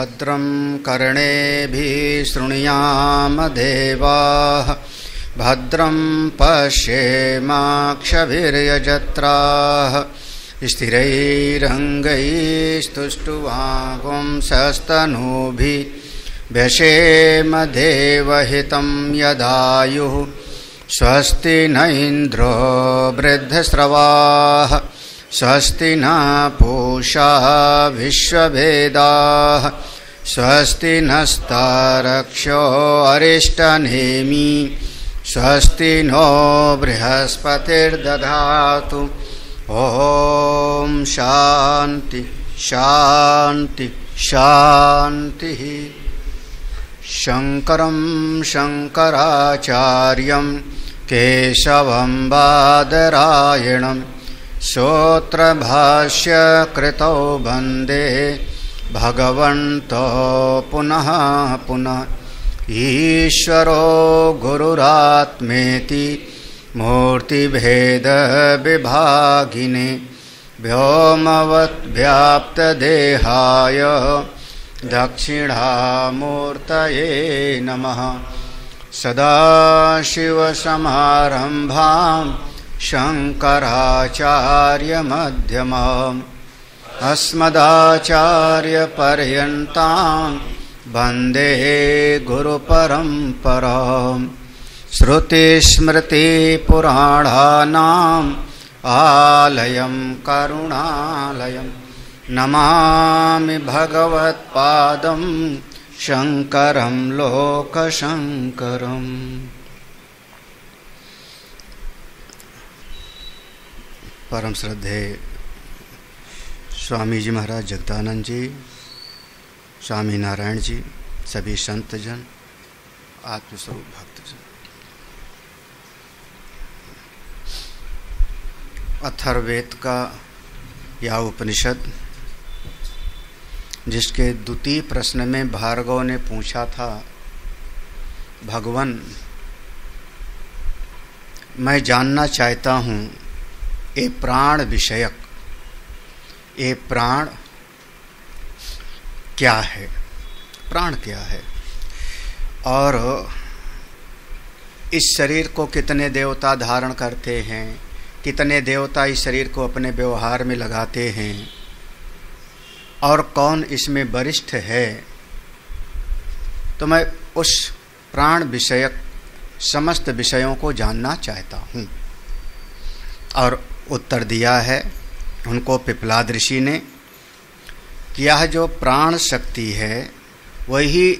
भद्रं कर्णेभिः शृणुयाम देवाः भद्रं पश्येमाक्षभिर्यजत्राः स्थिरैरङ्गैस्तुष्टुवागुंसस्तनूभिः व्यशेम देवहितं यदायुः स्वस्ति न इन्द्रो वृद्धश्रवाः स्वस्ति न पूषा विश्ववेदाः स्वस्ति नस्तारक्षो अरिष्टनेमि स्वस्ति नो बृहस्पतिर्दधातु। ओम शांति शांति शांति। शंकरं शंकराचार्यं केशवं बादरायणं सूत्रभाष्यकृतौ वन्दे भगवन्तो पुनः पुनः। ईश्वरो गुरुरात्मेति मूर्तिभेदविभागिने व्योमवद्व्याप्तदेहाय दक्षिणामूर्तये नमः। सदाशिवसमारम्भां शङ्कराचार्यमध्यमाम् अस्मदाचार्यपर्यन्तां वन्दे गुरुपरम्पराम्। श्रुतिस्मृतिपुराणानाम् आलयं करुणालयं नमामि भगवत्पादं शङ्करं लोकशङ्करम्। परम श्रद्धेय स्वामी जी महाराज जगदानंद जी, स्वामी नारायण जी, सभी संतजन, आत्मस्वरूप भक्तजन। अथर्ववेद का या उपनिषद, जिसके द्वितीय प्रश्न में भार्गव ने पूछा था, भगवान मैं जानना चाहता हूँ ये प्राण विषयक, ये प्राण क्या है, प्राण क्या है, और इस शरीर को कितने देवता धारण करते हैं, कितने देवता इस शरीर को अपने व्यवहार में लगाते हैं, और कौन इसमें वरिष्ठ है। तो मैं उस प्राण विषयक समस्त विषयों को जानना चाहता हूँ। और उत्तर दिया है उनको पिपलाद ऋषि ने कि यह जो प्राण शक्ति है वही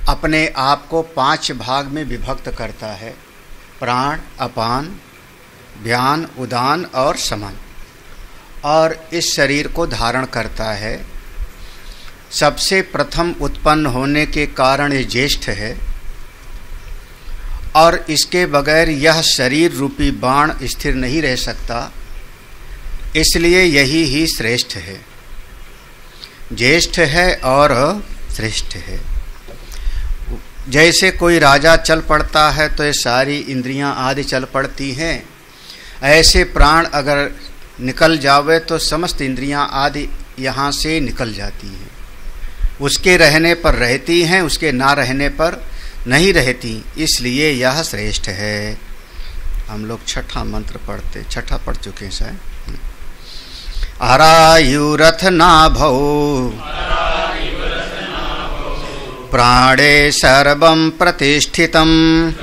अपने आप को 5 भाग में विभक्त करता है, प्राण, अपान, व्यान, उदान और समान, और इस शरीर को धारण करता है। सबसे प्रथम उत्पन्न होने के कारण ये ज्येष्ठ है, और इसके बगैर यह शरीर रूपी बाण स्थिर नहीं रह सकता, इसलिए यही ही श्रेष्ठ है, ज्येष्ठ है और श्रेष्ठ है। जैसे कोई राजा चल पड़ता है तो ये सारी इंद्रियां आदि चल पड़ती हैं, ऐसे प्राण अगर निकल जावे तो समस्त इंद्रियां आदि यहाँ से निकल जाती हैं। उसके रहने पर रहती हैं, उसके ना रहने पर नहीं रहती, इसलिए यह श्रेष्ठ है। हम लोग छठा मंत्र पढ़ते, छठा पढ़ चुके हैं शायद। आरायुरथ नाभौ प्राणे सर्वं प्रतिष्ठितम्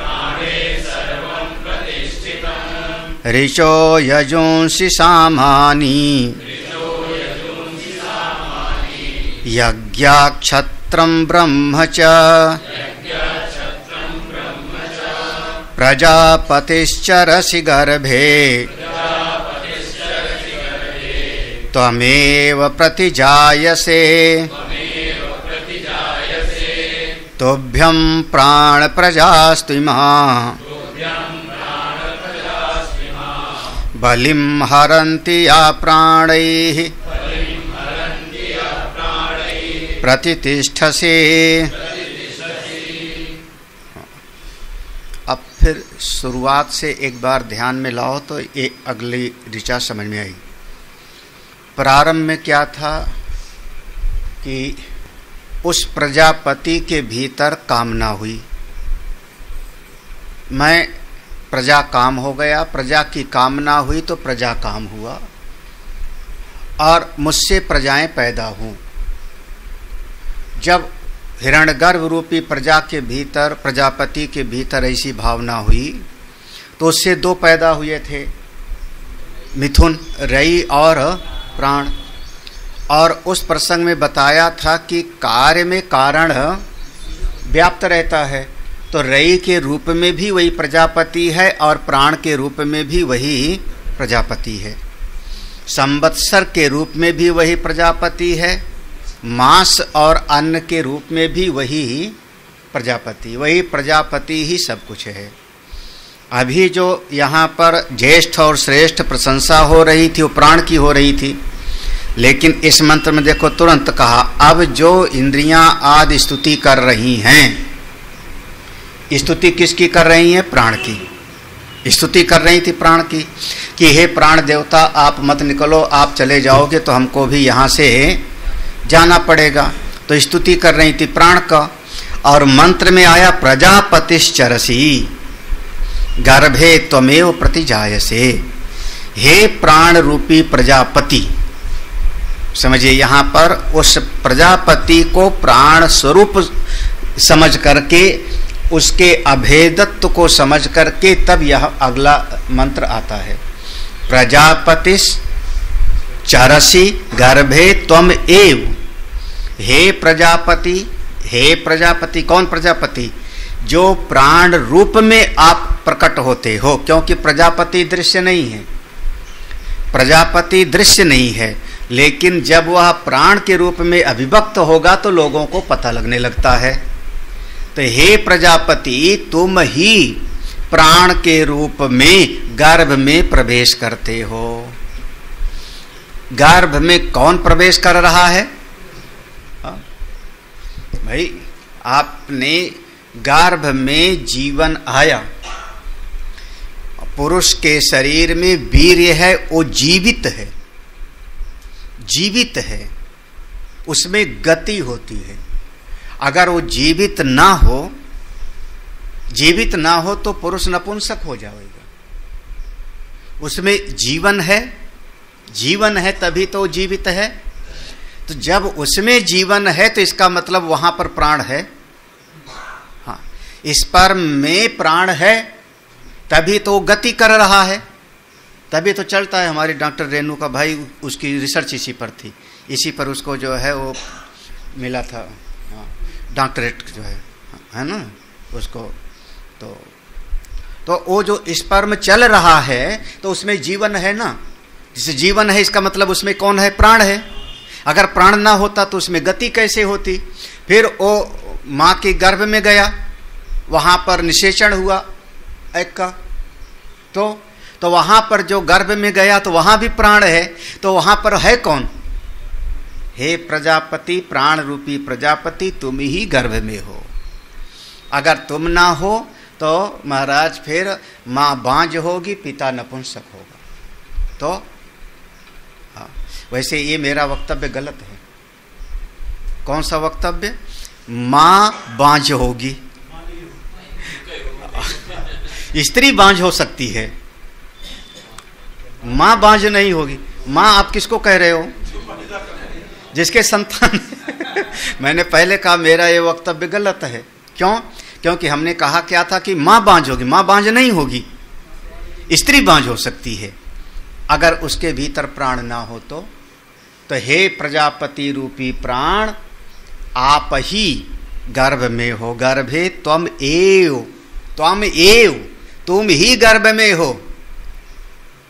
ऋचो यजोंसि सामानि यज्ञाक्षत्रं ब्रह्म च प्रजापतिश्चरसि गर्भे त्वमेव प्रतिजायसे तुभ्यं प्राण प्रजास्त्विमाः बलिं हरन्ति या प्राणैः प्रतिष्ठसे। अब फिर शुरुआत से एक बार ध्यान में लाओ तो ये अगली ऋचा समझ में आई। प्रारंभ में क्या था कि उस प्रजापति के भीतर कामना हुई, मैं प्रजा काम हो गया, प्रजा की कामना हुई तो प्रजा काम हुआ और मुझसे प्रजाएं पैदा हों। जब हिरण्यगर्भ रूपी प्रजा के भीतर, प्रजापति के भीतर ऐसी भावना हुई तो उससे दो पैदा हुए थे, मिथुन, रई और प्राण। और उस प्रसंग में बताया था कि कार्य में कारण व्याप्त रहता है, तो रई के रूप में भी वही प्रजापति है और प्राण के रूप में भी वही प्रजापति है, संवत्सर के रूप में भी वही प्रजापति है, मांस और अन्न के रूप में भी वही प्रजापति ही सब कुछ है। अभी जो यहाँ पर ज्येष्ठ और श्रेष्ठ प्रशंसा हो रही थी वो प्राण की हो रही थी, लेकिन इस मंत्र में देखो तुरंत कहा, अब जो इंद्रियां आदि स्तुति कर रही हैं, स्तुति किसकी कर रही हैं? प्राण की स्तुति कर रही थी, प्राण की, कि हे प्राण देवता आप मत निकलो, आप चले जाओगे तो हमको भी यहाँ से जाना पड़ेगा। तो स्तुति कर रही थी प्राण का। और मंत्र में आया प्रजापतिश्चरसी गर्भे त्वमेव प्रतिजायसे, हे प्राण रूपी प्रजापति। समझिए यहाँ पर उस प्रजापति को प्राण स्वरूप समझ करके, उसके अभेदत्व को समझ करके तब यह अगला मंत्र आता है, प्रजापतिस चरसी गर्भे त्वम एव। हे प्रजापति, हे प्रजापति, कौन प्रजापति? जो प्राण रूप में आप प्रकट होते हो, क्योंकि प्रजापति दृश्य नहीं है, प्रजापति दृश्य नहीं है, लेकिन जब वह प्राण के रूप में अभिव्यक्त होगा तो लोगों को पता लगने लगता है। तो हे प्रजापति, तुम ही प्राण के रूप में गर्भ में प्रवेश करते हो। गर्भ में कौन प्रवेश कर रहा है? भाई आपने गर्भ में जीवन आया, पुरुष के शरीर में वीर्य है, वो जीवित है, जीवित है, उसमें गति होती है। अगर वो जीवित ना हो तो पुरुष नपुंसक हो जाएगा। उसमें जीवन है तभी तो जीवित है। तो जब उसमें जीवन है तो इसका मतलब वहां पर प्राण है। हाँ, स्पर्म में प्राण है तभी तो गति कर रहा है, तभी तो चलता है। हमारी डॉक्टर रेणु का भाई, उसकी रिसर्च इसी पर थी, इसी पर उसको जो है वो मिला था डॉक्टरेट जो है ना उसको। तो वो जो स्पर्म चल रहा है तो उसमें जीवन है ना, जिसे जीवन है इसका मतलब उसमें कौन है? प्राण है। अगर प्राण ना होता तो उसमें गति कैसे होती? फिर वो माँ के गर्भ में गया, वहां पर निषेचन हुआ एक का, तो वहां पर जो गर्भ में गया तो वहां भी प्राण है, तो वहां पर है कौन? हे प्रजापति, प्राण रूपी प्रजापति, तुम ही गर्भ में हो। अगर तुम ना हो तो महाराज फिर माँ बांझ होगी, पिता नपुंसक होगा। तो हाँ, वैसे ये मेरा वक्तव्य गलत है। कौन सा वक्तव्य? माँ बांझ होगी, स्त्री बांझ हो सकती है, माँ बांझ नहीं होगी। माँ आप किसको कह रहे हो? जिसके संतान मैंने पहले कहा मेरा ये वक्तव्य गलत है। क्यों? क्योंकि हमने कहा क्या था कि माँ बांझ होगी, माँ बांझ नहीं होगी, स्त्री बांझ हो सकती है अगर उसके भीतर प्राण ना हो तो हे प्रजापति रूपी प्राण, आप ही गर्भ में हो। गर्भे त्वम एव, तुम ही गर्भ में हो।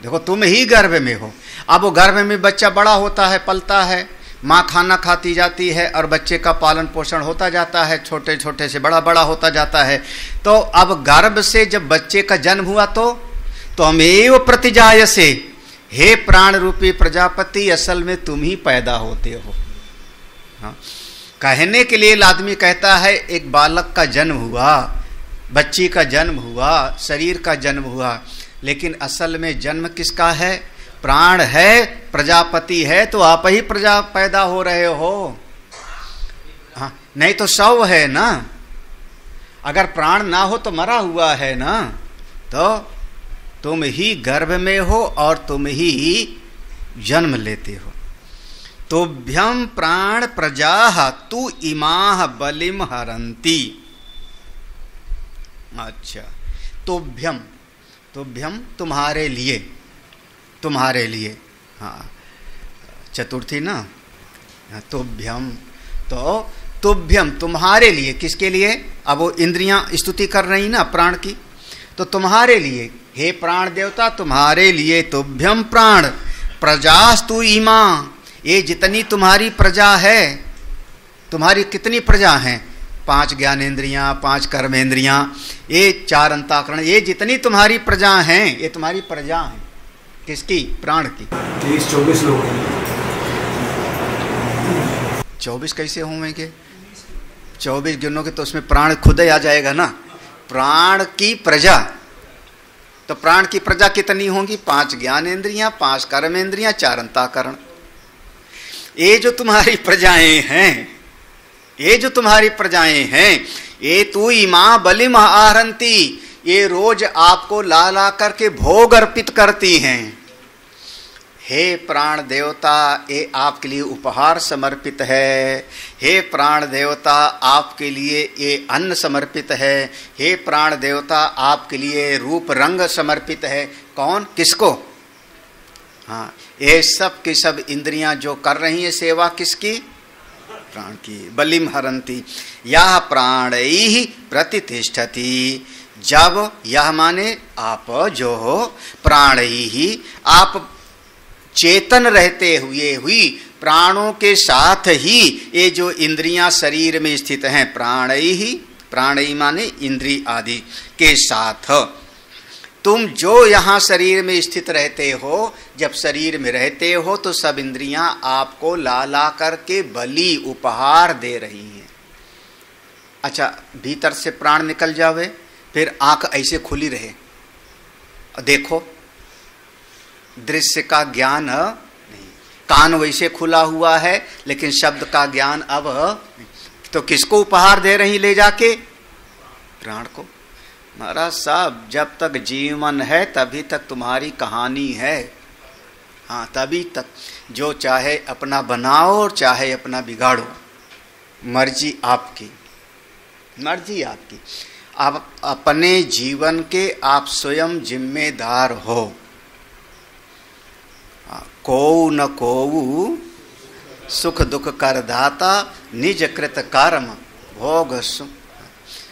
देखो, तुम ही गर्भ में हो। अब वो गर्भ में बच्चा बड़ा होता है, पलता है, माँ खाना खाती जाती है और बच्चे का पालन पोषण होता जाता है, छोटे छोटे से बड़ा बड़ा होता जाता है। तो अब गर्भ से जब बच्चे का जन्म हुआ तो त्वमेव प्रतिजायसे, हे प्राण रूपी प्रजापति, असल में तुम ही पैदा होते हो। हाँ, कहने के लिए आदमी कहता है एक बालक का जन्म हुआ, बच्ची का जन्म हुआ, शरीर का जन्म हुआ, लेकिन असल में जन्म किसका है? प्राण है, प्रजापति है, तो आप ही प्रजा पैदा हो रहे हो। नहीं तो शव है ना। अगर प्राण ना हो तो मरा हुआ है ना। तो तुम ही गर्भ में हो और तुम ही जन्म लेते हो। तोभ्यम प्राण प्रजा तु इमाह बलिम हरंती। अच्छा, तोभ्यम, तोभ्यम तुम्हारे लिए, तुम्हारे लिए, हाँ चतुर्थी ना, तोभ्यम, तो तुभ्यम तुम्हारे लिए, किसके लिए? अब वो इंद्रियां स्तुति कर रही ना प्राण की, तो तुम्हारे लिए हे प्राण देवता, तुम्हारे लिए तुभ्यम प्राण प्रजास्तु इमा, ये जितनी तुम्हारी प्रजा है, तुम्हारी कितनी प्रजा हैं? 5 ज्ञानेन्द्रियां, 5 कर्मेंद्रियां, ये 4 अंतःकरण, ये जितनी तुम्हारी प्रजा हैं, ये तुम्हारी प्रजा हैं। किसकी? प्राण की। 24 लोग हैं। 24 कैसे होंगे? 24 गिनोगे तो उसमें प्राण खुद ही आ जाएगा ना। प्राण की प्रजा, तो प्राण की प्रजा कितनी होंगी? 5 ज्ञानेन्द्रियां, 5 कर्मेंद्रियां, 4 अंतःकरण। ये जो तुम्हारी प्रजाएं हैं, ये जो तुम्हारी प्रजाएं हैं, ये तू इमा बलिम आहरंती, ये रोज आपको ला ला करके भोग अर्पित करती हैं। हे प्राण देवता, ये आपके लिए उपहार समर्पित है। हे प्राण देवता, आपके लिए ये अन्न समर्पित है। हे प्राण देवता, आपके लिए रूप रंग समर्पित है। कौन? किसको? हाँ, ये सब की सब इंद्रियां जो कर रही हैं सेवा, किसकी? प्राण की। बलिम हरंती यह प्राणैहि प्रतिष्ठति। जब यह माने आप जो हो, प्राणैहि आप चेतन रहते हुए हुई प्राणों के साथ ही ये जो इंद्रियां शरीर में स्थित हैं, प्राणैहि, प्राणैहि माने इंद्री आदि के साथ तुम जो यहाँ शरीर में स्थित रहते हो, जब शरीर में रहते हो तो सब इंद्रियां आपको ला ला करके बलि उपहार दे रही हैं। अच्छा, भीतर से प्राण निकल जावे, फिर आंख ऐसे खुली रहे, देखो दृश्य का ज्ञान नहीं, कान वैसे खुला हुआ है लेकिन शब्द का ज्ञान अब, तो किसको उपहार दे रही ले जाके? प्राण को। महाराज साहब, जब तक जीवन है तभी तक तुम्हारी कहानी है। हाँ, तभी तक जो चाहे अपना बनाओ और चाहे अपना बिगाड़ो, मर्जी आपकी, मर्जी आपकी। आप अपने जीवन के आप स्वयं जिम्मेदार हो। कोउ न कोउ सुख दुख करदाता, निज कृत कर्म भोग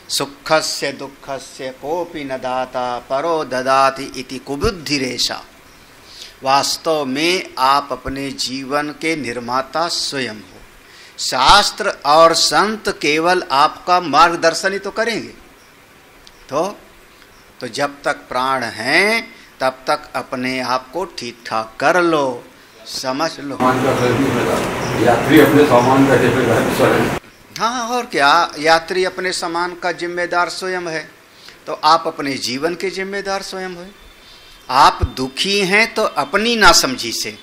सुखस्य दुखस्य कोपि न दाता, परो ददाति इति कुबुद्धिरेषा। वास्तव में आप अपने जीवन के निर्माता स्वयं हो। शास्त्र और संत केवल आपका मार्गदर्शन ही तो करेंगे। तो जब तक प्राण हैं तब तक अपने आप को ठीक ठाक कर लो, समझ लो। यात्री अपने सामान का जिम्मेदार। हाँ, और क्या, यात्री अपने सामान का जिम्मेदार स्वयं है, तो आप अपने जीवन के जिम्मेदार स्वयं हो। आप दुखी हैं तो अपनी नासमझी से,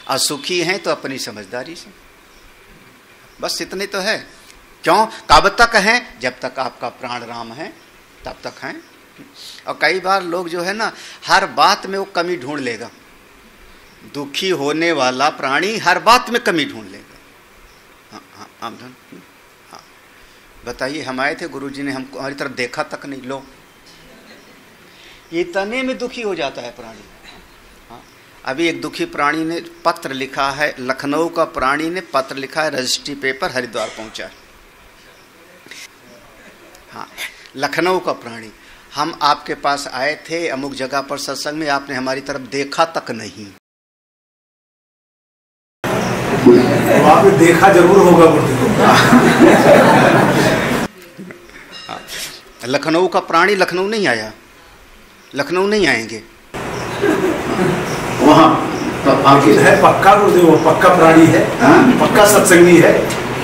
असुखी हैं तो अपनी समझदारी से। बस इतने तो है। क्यों? कब तक हैं? जब तक आपका प्राण राम है तब तक हैं। और कई बार लोग जो है ना, हर बात में वो कमी ढूंढ लेगा। दुखी होने वाला प्राणी हर बात में कमी ढूंढ लेगा। हाँ, बताइए, हम आए थे, गुरुजी ने हमको हमारी तरफ देखा तक नहीं, लो इतने में दुखी हो जाता है प्राणी। हाँ, अभी एक दुखी प्राणी ने पत्र लिखा है, लखनऊ का प्राणी ने पत्र लिखा है, रजिस्ट्री पेपर हरिद्वार पहुंचा। हाँ, लखनऊ का प्राणी, हम आपके पास आए थे अमुक जगह पर सत्संग में, आपने हमारी तरफ देखा तक नहीं। तो आपने देखा जरूर होगा मूर्ति को। लखनऊ का प्राणी लखनऊ नहीं आया, लखनऊ नहीं आएंगे वहाँ तो आपकी है पक्का गुरुदेव, वो पक्का प्राणी है। पक्का सत्संगी है,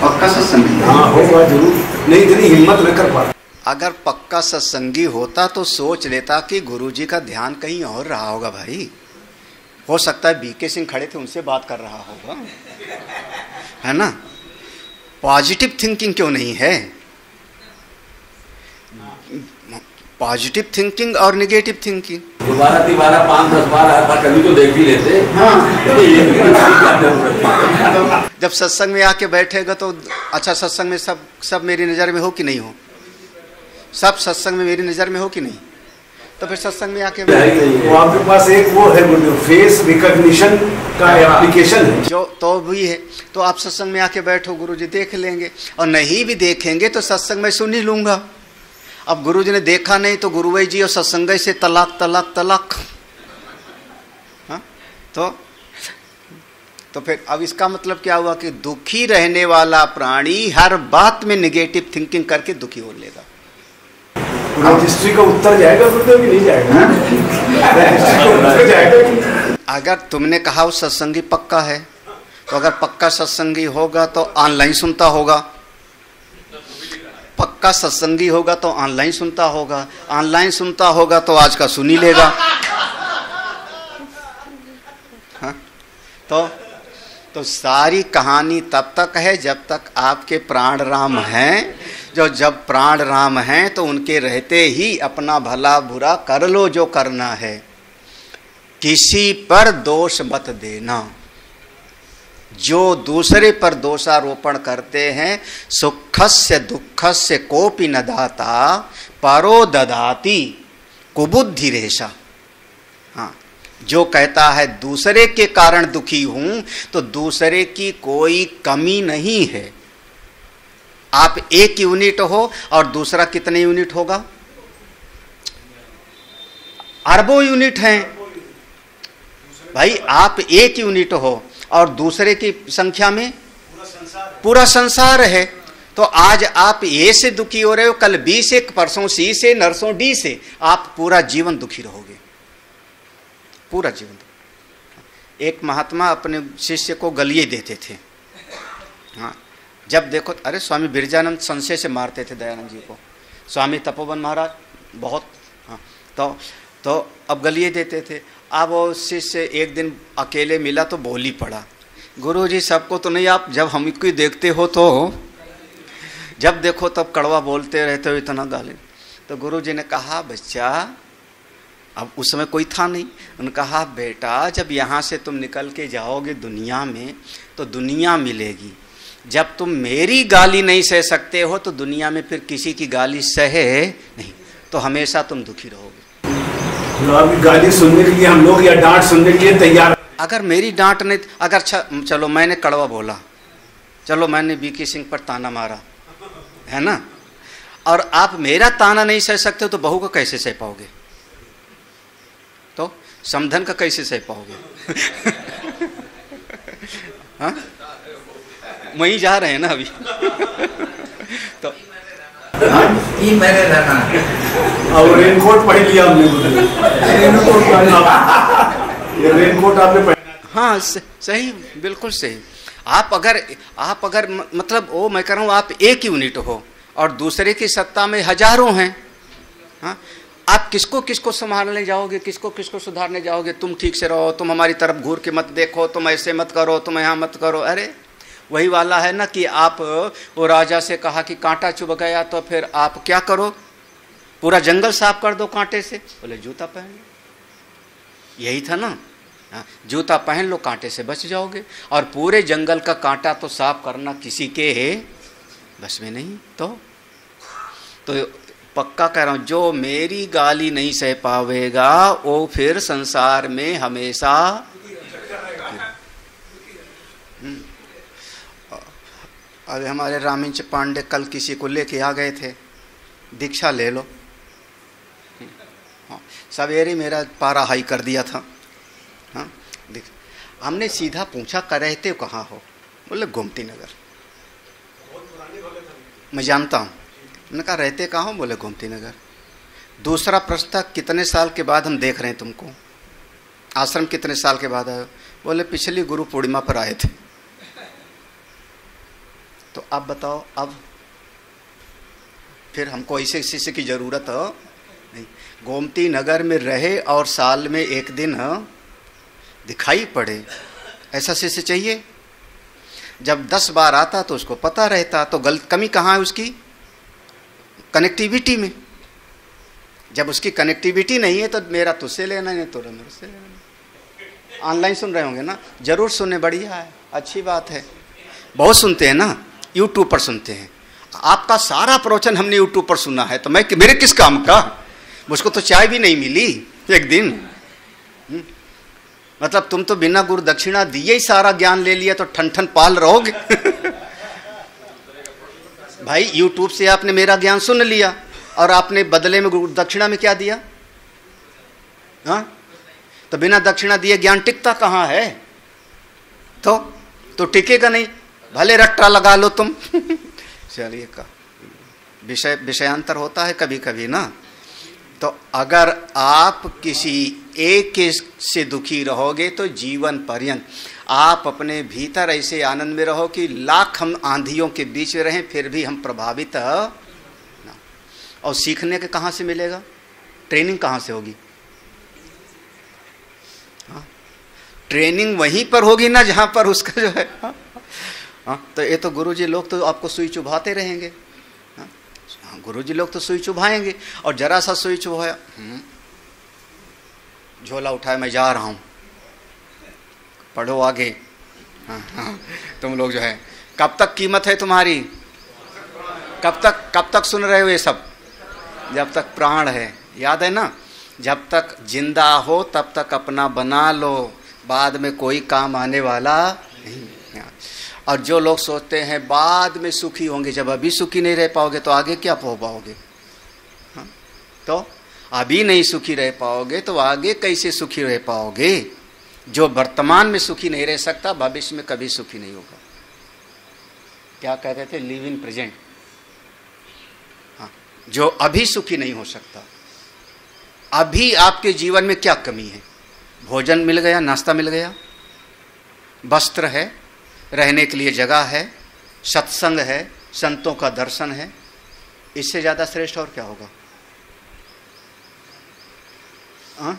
पक्का सत्संगी। हाँ, होगा जरूर, नहीं इतनी हिम्मत न कर पा। अगर पक्का सत्संगी होता तो सोच लेता कि गुरुजी का ध्यान कहीं और रहा होगा। भाई, हो सकता है बीके सिंह खड़े थे, उनसे बात कर रहा होगा, है ना। पॉजिटिव थिंकिंग क्यों नहीं है? पॉजिटिव थिंकिंग और नेगेटिव थिंकिंग दोबारा 5-10 बार कभी तो देख ही लेते। जब सत्संग में आके बैठेगा तो अच्छा, सत्संग में सब मेरी नज़र में हो कि नहीं हो? सब सत्संग में मेरी नज़र में हो कि नहीं? तो फिर सत्संग में आके वो आपके पास एक वो है फेस रिकॉग्निशन का एप्लीकेशन है जो तो भी है। तो आप सत्संग में आके बैठो, गुरुजी देख लेंगे, और नहीं भी देखेंगे तो सत्संग में सुन ही लूंगा। अब गुरुजी ने देखा नहीं तो गुरुभाई जी और सत्संग से तलाक तलाक तलाक। हाँ, तो फिर अब इसका मतलब क्या हुआ कि दुखी रहने वाला प्राणी हर बात में नेगेटिव थिंकिंग करके दुखी हो लेगा। रजिस्ट्री का उत्तर जाएगा कि नहीं जाएगा? अगर तुमने कहा वो सत्संगी पक्का है, तो अगर पक्का सत्संगी होगा तो ऑनलाइन सुनता होगा, पक्का सत्संगी होगा तो ऑनलाइन सुनता होगा, ऑनलाइन सुनता होगा तो आज का सुन ही लेगा। हाँ? तो सारी कहानी तब तक है जब तक आपके प्राण राम हैं। जब प्राण राम हैं तो उनके रहते ही अपना भला बुरा कर लो जो करना है, किसी पर दोष मत देना। जो दूसरे पर दोषारोपण करते हैं, सुखस्य दुखस्य कोपि न दाता परो ददाति कुबुद्धि रेशा। हाँ, जो कहता है दूसरे के कारण दुखी हूं तो दूसरे की कोई कमी नहीं है। आप 1 यूनिट हो और दूसरा कितने यूनिट होगा? अरबों यूनिट हैं भाई। आप 1 यूनिट हो और दूसरे की संख्या में पूरा संसार है। तो आज आप ए से दुखी हो रहे हो, कल बी से, परसों सी से, नरसों डी से। आप पूरा जीवन दुखी रहोगे, पूरा जीवन। एक महात्मा अपने शिष्य को गलिए देते थे। हाँ, जब देखो, अरे स्वामी बिरजानंद संशय से मारते थे दयानंद जी को, स्वामी तपोवन महाराज बहुत। हाँ, तो अब गलिए देते थे। अब वो शिष्य एक दिन अकेले मिला तो बोल ही पड़ा, गुरुजी सबको तो नहीं, आप जब हमको ही देखते हो तो जब देखो तब कड़वा बोलते रहते हो, इतना गाली। तो गुरुजी ने कहा, बच्चा, अब उस समय कोई था नहीं, उन्होंने कहा, बेटा जब यहाँ से तुम निकल के जाओगे दुनिया में तो दुनिया मिलेगी। जब तुम मेरी गाली नहीं सह सकते हो तो दुनिया में फिर किसी की गाली सहे नहीं, तो हमेशा तुम दुखी रहोगे। अभी गाली सुनने के लिए हम लोग या डांट सुनने के लिए तैयार। अगर मेरी डांट नहीं, अगर चलो मैंने कड़वा बोला, चलो मैंने बीके सिंह पर ताना मारा, है ना, और आप मेरा ताना नहीं सह सकते तो बहू को कैसे सह पाओगे? तो समधन का कैसे सह पाओगे? हाँ, वहीं जा रहे हैं ना अभी। तो ये मैंने रहना और रेनकोट पहन लिया हमने। रेनकोट आपने पहना। हाँ, सही, बिल्कुल सही। आप अगर मतलब वो मैं कह रहा हूँ, आप 1 यूनिट हो और दूसरे की सत्ता में हजारों हैं। हाँ, आप किसको किसको संभालने जाओगे, किसको किसको सुधारने जाओगे? तुम ठीक से रहो, तुम हमारी तरफ घूर के मत देखो, तुम ऐसे मत करो, तुम यहाँ मत करो। अरे वही वाला है ना कि आप वो राजा से कहा कि कांटा चुभ गया तो फिर आप क्या करो? पूरा जंगल साफ कर दो कांटे से। बोले जूता पहन लो। यही था ना, जूता पहन लो, कांटे से बच जाओगे। और पूरे जंगल का कांटा तो साफ करना किसी के बस में नहीं। तो पक्का कह रहा हूं, जो मेरी गाली नहीं सह पावेगा वो फिर संसार में हमेशा। अरे हमारे रामिंच पांडे कल किसी को लेके आ गए थे, दीक्षा ले लो। हाँ, सवेरे मेरा पारा हाई कर दिया था। हाँ, हमने सीधा पूछा, कर रहते हो कहाँ हो? बोले गोमती नगर। मैं जानता हूँ। मैंने कहा रहते कहाँ हो? बोले गोमती नगर। दूसरा प्रश्न था, कितने साल के बाद हम देख रहे हैं तुमको? आश्रम कितने साल के बाद आए? बोले पिछली गुरु पूर्णिमा पर आए थे। तो अब बताओ, अब फिर हमको ऐसे शिष्य की जरूरत हो नहीं। गोमती नगर में रहे और साल में 1 दिन दिखाई पड़े, ऐसा शिष्य चाहिए? जब 10 बार आता तो उसको पता रहता, तो कमी कहाँ है उसकी? कनेक्टिविटी में। जब उसकी कनेक्टिविटी नहीं है तो मेरा तुझसे लेना, नहीं तो मेरे से लेना। ऑनलाइन सुन रहे होंगे ना, जरूर सुने, बढ़िया है, अच्छी बात है। बहुत सुनते हैं ना, यूट्यूब पर सुनते हैं। आपका सारा प्रवचन हमने यूट्यूब पर सुना है, तो मैं मेरे किस काम का? मुझको तो चाय भी नहीं मिली एक दिन। मतलब तुम तो बिना गुरु दक्षिणा दिए ही सारा ज्ञान ले लिया, तो ठन ठन पाल रहोगे। भाई यूट्यूब से आपने मेरा ज्ञान सुन लिया और आपने बदले में गुरु दक्षिणा में क्या दिया? हाँ, तो बिना दक्षिणा दिए ज्ञान टिकता कहाँ है? तो टिकेगा नहीं, भले रट्टा लगा लो तुम। चलिए का विषयांतर होता है कभी कभी ना। तो अगर आप किसी एक से दुखी रहोगे तो जीवन पर्यंत आप अपने भीतर ऐसे आनंद में रहो कि लाख हम आंधियों के बीच में रहें फिर भी हम प्रभावित ना। और सीखने के कहाँ से मिलेगा? ट्रेनिंग कहाँ से होगी? हाँ, ट्रेनिंग वहीं पर होगी ना जहाँ पर उसका जो है। हाँ, तो ये तो गुरुजी लोग तो आपको सुई चुभाते रहेंगे। गुरुजी लोग तो सुई चुभाएंगे, और जरा सा सुई चुभाया, झोला उठाया, मैं जा रहा हूं, पढ़ो आगे। हाँ, तुम लोग जो है, कब तक कीमत है तुम्हारी? कब तक सुन रहे हो ये सब? जब तक प्राण है, याद है ना, जब तक जिंदा हो तब तक अपना बना लो, बाद में कोई काम आने वाला नहीं। और जो लोग सोचते हैं बाद में सुखी होंगे, जब अभी सुखी नहीं रह पाओगे तो आगे क्या हो पाओगे? हाँ? तो अभी नहीं सुखी रह पाओगे तो आगे कैसे सुखी रह पाओगे? जो वर्तमान में सुखी नहीं रह सकता भविष्य में कभी सुखी नहीं होगा। क्या कहते थे? Live in present. हाँ, जो अभी सुखी नहीं हो सकता, अभी आपके जीवन में क्या कमी है? भोजन मिल गया, नाश्ता मिल गया, वस्त्र है, रहने के लिए जगह है, सत्संग है, संतों का दर्शन है, इससे ज्यादा श्रेष्ठ और क्या होगा? हाँ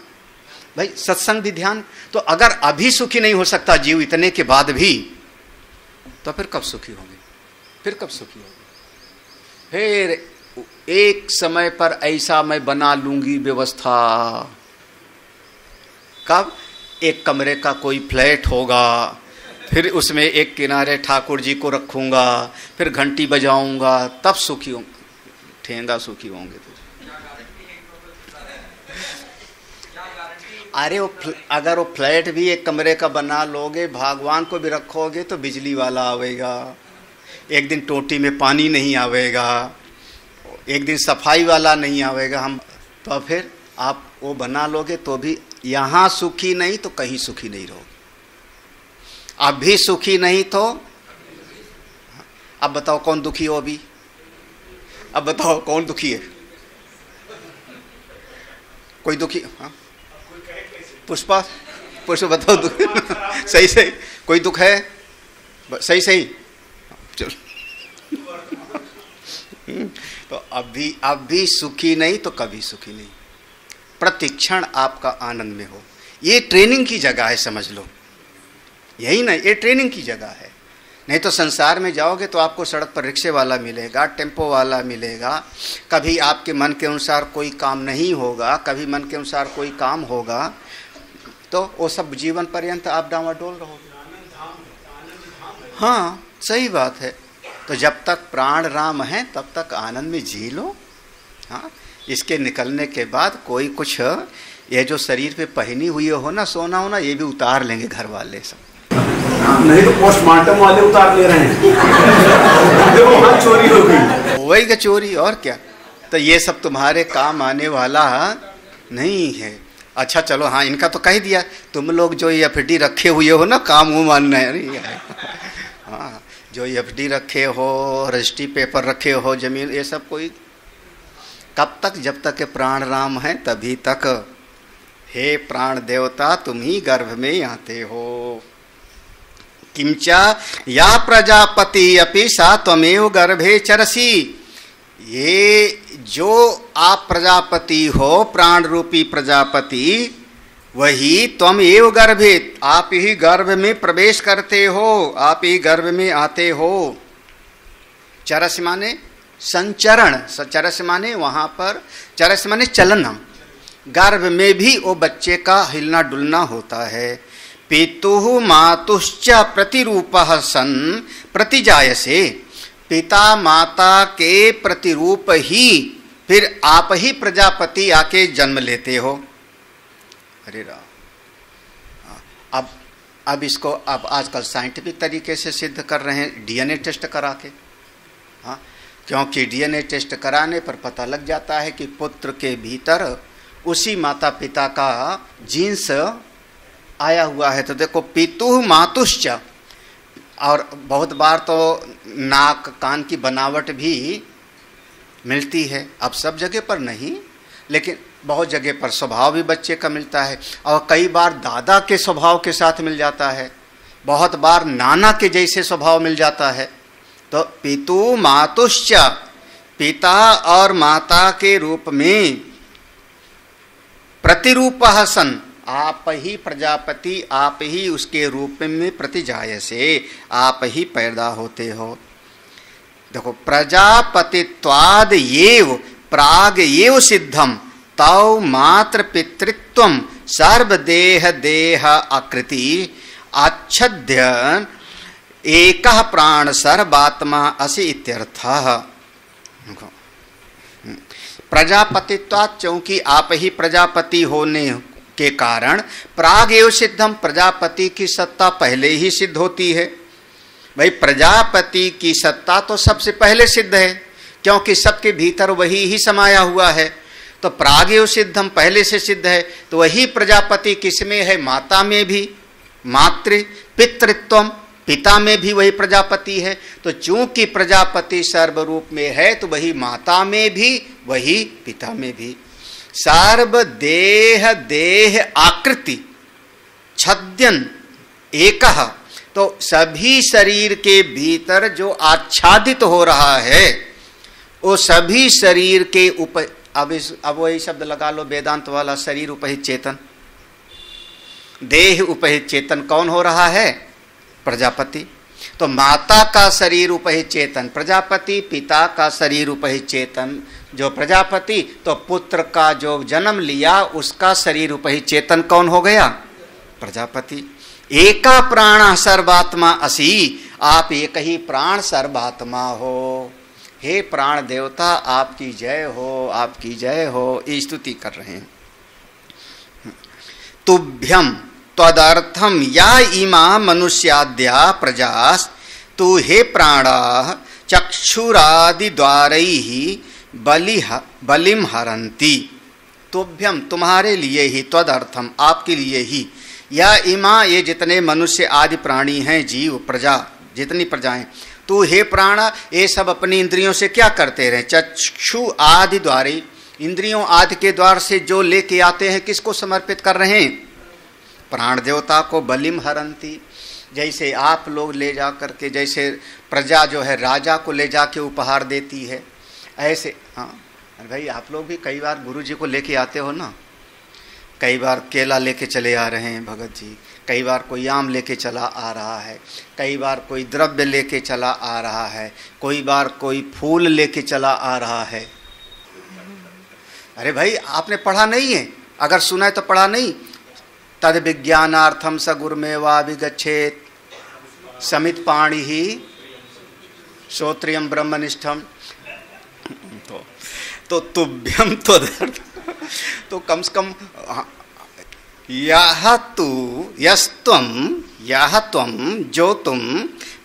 भाई, सत्संग भी ध्यान। तो अगर अभी सुखी नहीं हो सकता जीव इतने के बाद भी, तो फिर कब सुखी होंगे? फिर कब सुखी होंगे? फिर एक समय पर ऐसा मैं बना लूंगी व्यवस्था। कब? एक कमरे का कोई फ्लैट होगा, फिर उसमें एक किनारे ठाकुर जी को रखूंगा, फिर घंटी बजाऊंगा, तब सुखी होंगे, ठेंगा सुखी होंगे। अरे अगर वो फ्लैट भी एक कमरे का बना लोगे, भगवान को भी रखोगे तो बिजली वाला आवेगा, एक दिन टोटी में पानी नहीं आवेगा, एक दिन सफाई वाला नहीं आवेगा। हम तो फिर आप वो बना लोगे तो भी यहाँ सुखी नहीं तो कहीं सुखी नहीं रहोगे। अभी सुखी नहीं तो अब बताओ कौन दुखी हो? अभी अब बताओ कौन दुखी है? कोई दुखी? हाँ, पुष्पा बताओ दुख। सही कोई दुख है? सही चलो। तो अभी सुखी नहीं तो कभी सुखी नहीं। प्रतिक्षण आपका आनंद में हो, ये ट्रेनिंग की जगह है, समझ लो। यही नहीं, ये ट्रेनिंग की जगह है। नहीं तो संसार में जाओगे तो आपको सड़क पर रिक्शे वाला मिलेगा, टेम्पो वाला मिलेगा, कभी आपके मन के अनुसार कोई काम नहीं होगा, कभी मन के अनुसार कोई काम होगा, तो वो सब जीवन पर्यंत आप डामाडोल रहोगे। हाँ, सही बात है। तो जब तक प्राण राम है तब तक आनंद में जी लो। हाँ, इसके निकलने के बाद कोई कुछ ये जो शरीर पे पहनी हुई हो ना, सोना हो ना, ये भी उतार लेंगे घर वाले सब। नहीं तो पोस्टमार्टम वाले उतार ले रहे हैं। देखो चोरी हो गई, वही का चोरी, और क्या। तो ये सब तुम्हारे काम आने वाला नहीं है। अच्छा चलो, हाँ, इनका तो कह दिया। तुम लोग जो एफडी रखे हुए हो ना, काम वो मानना नहीं है। हाँ, जो एफडी रखे हो, रजिस्ट्री पेपर रखे हो, जमीन, ये सब कोई कब तक? जब तक प्राण राम है तभी तक। हे प्राण देवता, तुम ही गर्भ में आते हो। किंचा या प्रजापति अपि सा त्वमेव गर्भे चरसी। ये जो आप प्रजापति हो, प्राण रूपी प्रजापति, वही त्वम एव गर्भे, आप ही गर्भ में प्रवेश करते हो, आप ही गर्भ में आते हो। चरस माने संचरण, चरस माने वहां पर, चरस माने चलना, गर्भ में भी वो बच्चे का हिलना डुलना होता है। पितुः मातुश्च प्रतिरूपः सन प्रतिजायसे, पिता माता के प्रतिरूप ही फिर आप ही प्रजापति आके जन्म लेते हो। अरे राम, अब इसको अब आजकल साइंटिफिक तरीके से सिद्ध कर रहे हैं, डीएनए टेस्ट करा के। हाँ, क्योंकि डीएनए टेस्ट कराने पर पता लग जाता है कि पुत्र के भीतर उसी माता पिता का जीन्स आया हुआ है। तो देखो पितुः मातुश्च, और बहुत बार तो नाक कान की बनावट भी मिलती है, अब सब जगह पर नहीं, लेकिन बहुत जगह पर स्वभाव भी बच्चे का मिलता है, और कई बार दादा के स्वभाव के साथ मिल जाता है, बहुत बार नाना के जैसे स्वभाव मिल जाता है। तो पितु मातुश्च, पिता और माता के रूप में, प्रतिरूपः सन, आप ही प्रजापति, आप ही उसके रूप में प्रतिजायसे, आप ही पैदा होते हो। देखो प्रजापतित्वाद एव प्राग एव सिद्धम तौ मात्र पितृत्वम सर्वदेह देह आकृति आच्छद्य एकः प्राण सर्वात्मा असि इत्यर्थः। प्रजापतित्वात्, क्योंकि आप ही प्रजापति होने के कारण, प्राग एव सिद्धम, प्रजापति की सत्ता पहले ही सिद्ध होती है। भाई प्रजापति की सत्ता तो सबसे पहले सिद्ध है, क्योंकि सबके भीतर वही ही समाया हुआ है। तो प्रागेव सिद्धम, पहले से सिद्ध है। तो वही प्रजापति किसमें है? माता में भी, मातृ पितृत्वम, पिता में भी वही प्रजापति है। तो चूंकि प्रजापति सर्वरूप में है, तो वही माता में भी, वही पिता में भी। सर्व देह देह आकृति छद्यन एकः, तो सभी शरीर के भीतर जो आच्छादित हो रहा है, वो सभी शरीर के अब वही शब्द लगा लो वेदांत वाला, शरीर उपहित चेतन, देह उपहित चेतन कौन हो रहा है? प्रजापति। तो माता का शरीर उपहित चेतन प्रजापति, पिता का शरीर उपहित चेतन जो प्रजापति, तो पुत्र का जो जन्म लिया उसका शरीर उपहित चेतन कौन हो गया? प्रजापति। एका प्राण सर्वात्मा असि, आप एक ही प्राण सर्वात्मा हो। हे प्राण देवता, आपकी जय हो, आपकी जय हो, ये स्तुति कर रहे हैं। तुभ्यम त्वदर्थम या इमा मनुष्याद्या प्रजास, तू हे प्राणा चक्षुरादि द्वारैः बलिम हरन्ति। तुभ्यम, तुम्हारे लिए ही, त्वदर्थम, आपके लिए ही, या इमा, ये जितने मनुष्य आदि प्राणी हैं, जीव प्रजा, जितनी प्रजाएं, तू हे प्राण, ये सब अपनी इंद्रियों से क्या करते रहे? चक्षु आदि द्वारे, इंद्रियों आदि के द्वार से जो लेके आते हैं, किसको समर्पित कर रहे हैं? प्राण देवता को। बलिम हरंती, जैसे आप लोग ले जा करके, जैसे प्रजा जो है राजा को ले जाके उपहार देती है, ऐसे। हाँ भाई, आप लोग भी कई बार गुरु जी को लेके आते हो ना, कई बार केला लेके चले आ रहे हैं भगत जी, कई बार कोई आम लेके चला आ रहा है, कई बार कोई द्रव्य लेके चला आ रहा है, कोई बार कोई फूल लेके चला आ रहा है। अरे भाई, आपने पढ़ा नहीं है? अगर सुना है तो पढ़ा नहीं? तद विज्ञानार्थम स गुरुमेवा विगच्छेत समित पाणि ही श्रोत्रियम ब्रह्मनिष्ठम। तो तुभ्यम तो कम से कम यह तू यस्त्वम, यह त्वम, जो तुम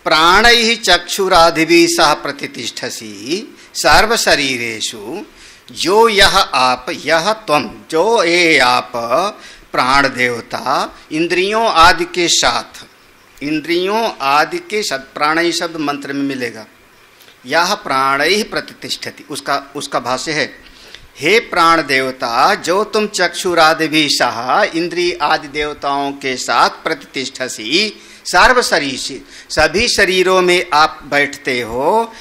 प्राणैः चक्षुरादिभिः सह प्रतिष्ठसि सर्व शरीरेषु, जो यह आप, यह त्वम, जो ये आप प्राण देवता इंद्रियों आदि के साथ, इंद्रियों आदि के साथ, प्राणैः शब्द मंत्र में मिलेगा, यह प्राणैः प्रतिष्ठति, उसका भाष्य है, हे प्राण देवता, जो तुम चक्षुरादि सह इंद्रिय आदि देवताओं के साथ प्रतिष्ठसी सर्व शरीर से, सभी शरीरों में आप बैठते हो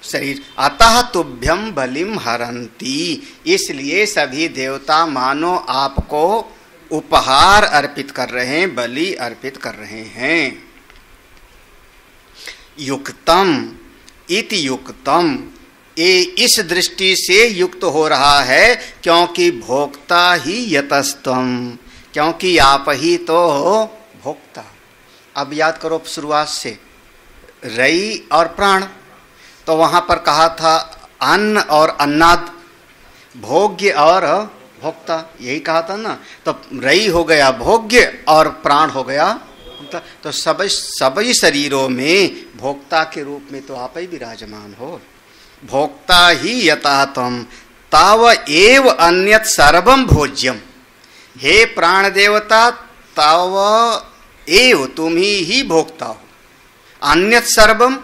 शरीर, अतः तुभ्यम बलिम हरंती, इसलिए सभी देवता मानो आपको उपहार अर्पित कर रहे हैं, बलि अर्पित कर रहे हैं। युक्तम इति युक्तम, ये इस दृष्टि से युक्त हो रहा है क्योंकि भोक्ता ही यतस्तम, क्योंकि आप ही तो हो भोक्ता। अब याद करो शुरुआत से, रई और प्राण, तो वहां पर कहा था अन्न और अन्नाद, भोग्य और भोक्ता, यही कहा था ना। तो रई हो गया भोग्य और प्राण हो गया, तो सभी शरीरों में भोक्ता के रूप में तो आप ही विराजमान हो। भोक्ता ही यथा तम ताव एव अन्यत सर्वम भोज्यम, हे प्राण देवता ताव एव तुम ही भोक्ता हो, अन्यत सर्वम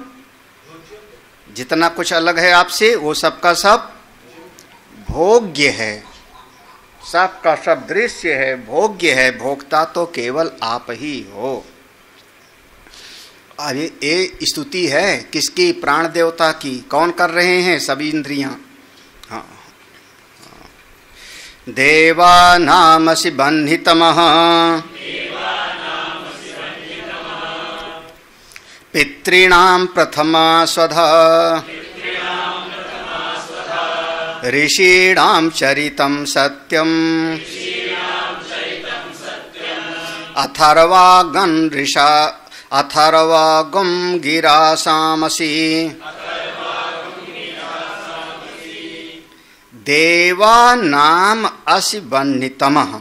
जितना कुछ अलग है आपसे वो सबका सब भोग्य है, सबका सब दृश्य है, भोग्य है, भोक्ता तो केवल आप ही हो। अरे ये स्तुति है किसकी? प्राण देवता की। कौन कर रहे हैं? सभी इंद्रियां। हाँ, देवानामसि बन्धितमः पितॄणां प्रथमा स्वधा ऋषीणां चरितं सत्यम् अथर्वागं गिरासामसि देवानाम असि बन्धितमः,